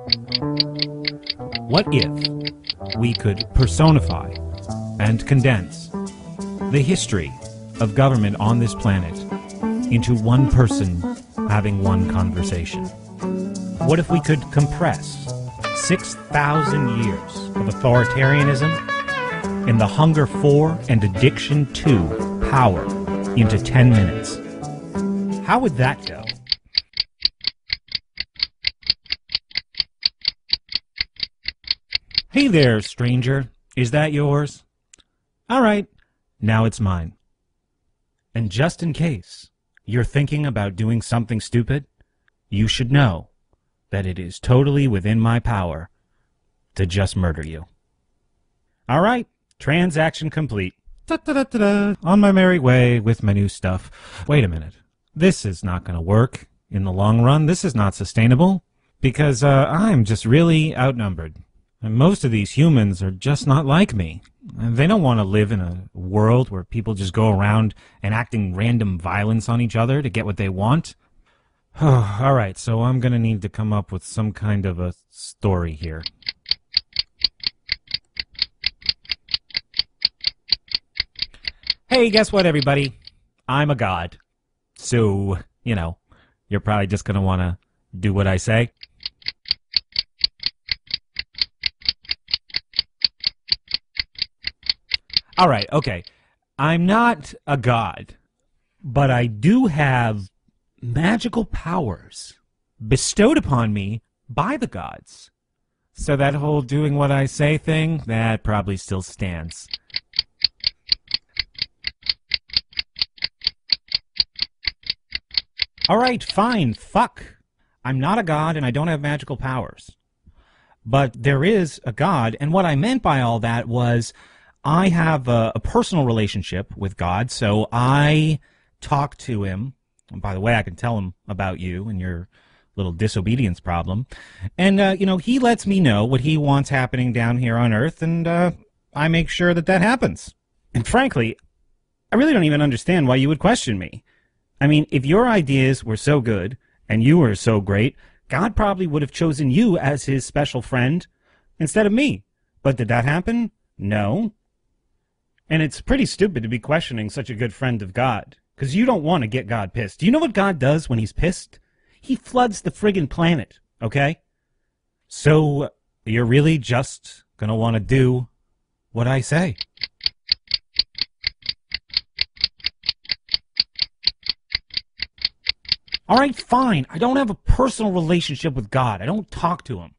What if we could personify and condense the history of government on this planet into one person having one conversation? What if we could compress 6,000 years of authoritarianism and the hunger for and addiction to power into 10 minutes? How would that go? Hey there, stranger. Is that yours? All right, now it's mine. And just in case you're thinking about doing something stupid, you should know that it is totally within my power to just murder you. All right, transaction complete. Da-da-da-da-da. On my merry way with my new stuff. Wait a minute. This is not going to work in the long run. This is not sustainable because I'm just really outnumbered. And most of these humans are just not like me. They don't want to live in a world where people just go around and acting random violence on each other to get what they want. All right, so I'm going to need to come up with some kind of a story here. Hey, guess what, everybody? I'm a god. So, you're probably just going to want to do what I say. All right, okay. I'm not a god, but I do have magical powers bestowed upon me by the gods. So that whole doing what I say thing, that probably still stands. All right, fine, fuck. I'm not a god and I don't have magical powers. But there is a god, and what I meant by all that was I have a personal relationship with God, so I talk to him. And by the way, I can tell him about you and your little disobedience problem. And, he lets me know what he wants happening down here on Earth, and I make sure that that happens. And frankly, I really don't even understand why you would question me. I mean, if your ideas were so good and you were so great, God probably would have chosen you as his special friend instead of me. But did that happen? No. And it's pretty stupid to be questioning such a good friend of God, because you don't want to get God pissed. Do you know what God does when he's pissed? He floods the friggin' planet, okay? So you're really just going to want to do what I say. All right, fine. I don't have a personal relationship with God. I don't talk to him.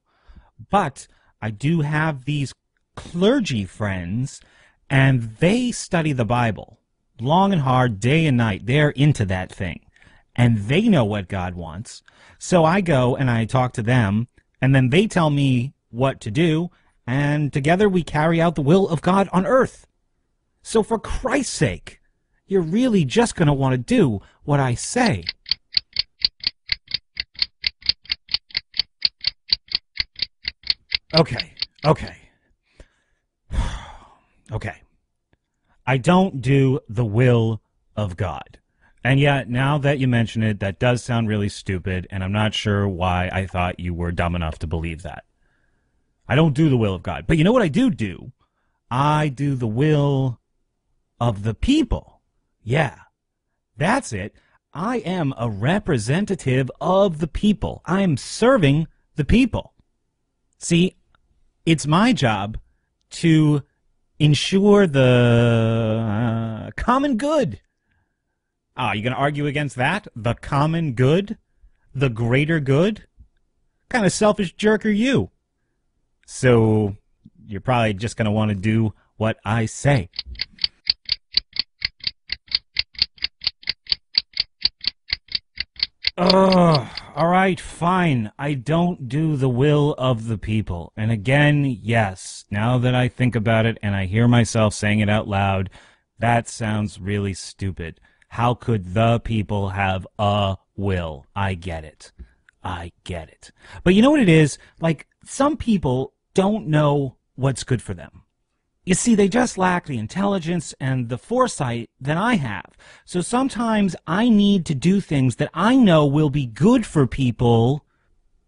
But I do have these clergy friends, and they study the Bible long and hard, day and night. They're into that thing. And they know what God wants. So I go and I talk to them, and then they tell me what to do, and together we carry out the will of God on earth. So for Christ's sake, you're really just going to want to do what I say. Okay. Okay. I don't do the will of God. And yet, now that you mention it, that does sound really stupid, and I'm not sure why I thought you were dumb enough to believe that. I don't do the will of God. But you know what I do? I do the will of the people. Yeah, that's it. I am a representative of the people. I am serving the people. See, it's my job to ensure the common good. You going to argue against that? The common good? The greater good? What kind of selfish jerk are you? So you're probably just going to want to do what I say. All right, fine. I don't do the will of the people. And again, yes, now that I think about it and I hear myself saying it out loud, that sounds really stupid. How could the people have a will? I get it. But you know what it is? Like, some people don't know what's good for them. You see, they just lack the intelligence and the foresight that I have. So sometimes I need to do things that I know will be good for people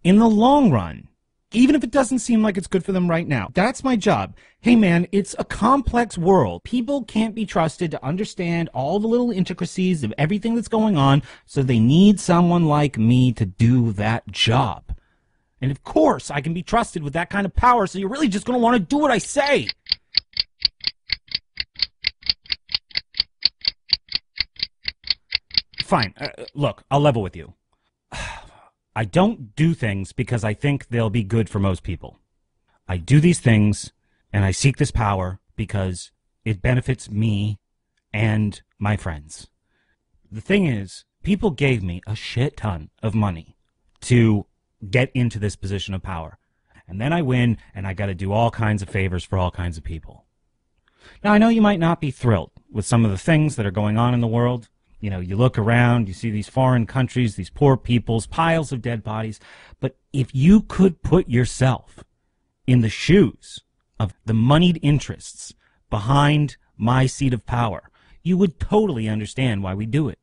in the long run. even if it doesn't seem like it's good for them right now. That's my job. Hey man, it's a complex world. People can't be trusted to understand all the little intricacies of everything that's going on, so they need someone like me to do that job. And of course, I can be trusted with that kind of power, so you're really just going to want to do what I say. Fine. Look, I'll level with you. I don't do things because I think they'll be good for most people. I do these things and I seek this power because it benefits me and my friends. The thing is, people gave me a shit ton of money to get into this position of power. And then I win and I got to do all kinds of favors for all kinds of people. Now, I know you might not be thrilled with some of the things that are going on in the world. You know, you look around, you see these foreign countries, these poor peoples, piles of dead bodies. But if you could put yourself in the shoes of the moneyed interests behind my seat of power, you would totally understand why we do it.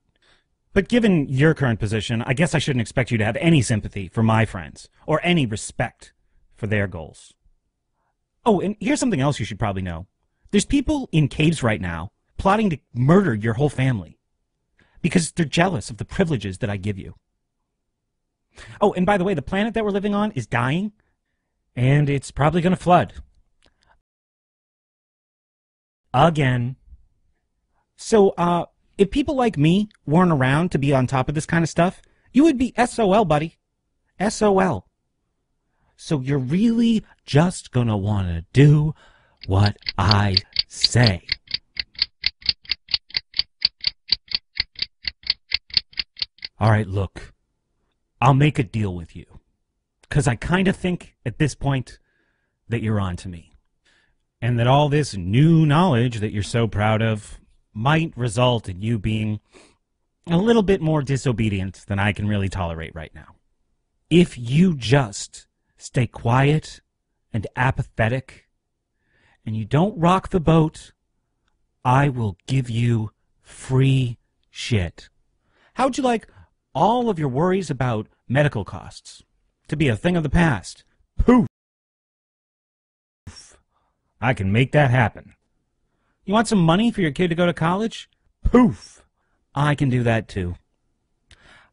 But given your current position, I guess I shouldn't expect you to have any sympathy for my friends or any respect for their goals. Oh, and here's something else you should probably know. There's people in caves right now plotting to murder your whole family, because they're jealous of the privileges that I give you. Oh, and by the way, the planet that we're living on is dying, and it's probably going to flood. Again. So, if people like me weren't around to be on top of this kind of stuff, you would be SOL, buddy. SOL. So you're really just going to want to do what I say. All right, look, I'll make a deal with you, because I kind of think at this point that you're on to me, and that all this new knowledge that you're so proud of might result in you being a little bit more disobedient than I can really tolerate right now. If you just stay quiet and apathetic, and you don't rock the boat, I will give you free shit. How'd you like all of your worries about medical costs to be a thing of the past? Poof! I can make that happen. You want some money for your kid to go to college? Poof! I can do that too.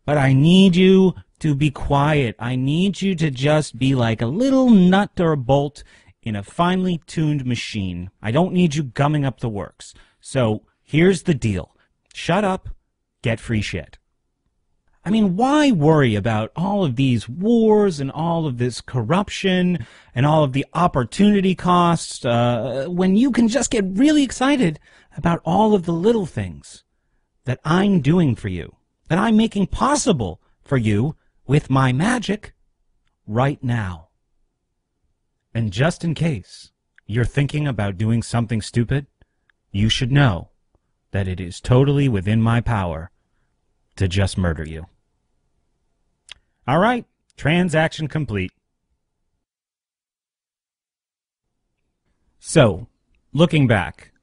But I need you to be quiet. I need you to just be like a little nut or a bolt in a finely tuned machine. I don't need you gumming up the works. So here's the deal. Shut up, get free shit. I mean, why worry about all of these wars and all of this corruption and all of the opportunity costs when you can just get really excited about all of the little things that I'm doing for you, that I'm making possible for you with my magic right now? And just in case you're thinking about doing something stupid, you should know that it is totally within my power to just murder you. All right, transaction complete. So, looking back,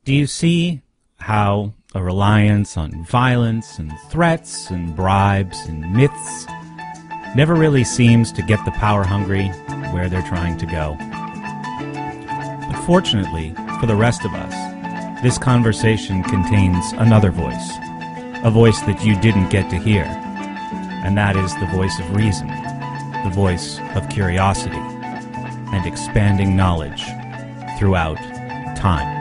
do you see how a reliance on violence and threats and bribes and myths never really seems to get the power-hungry where they're trying to go? But fortunately, for the rest of us, this conversation contains another voice, a voice that you didn't get to hear. And that is the voice of reason, the voice of curiosity, and expanding knowledge throughout time.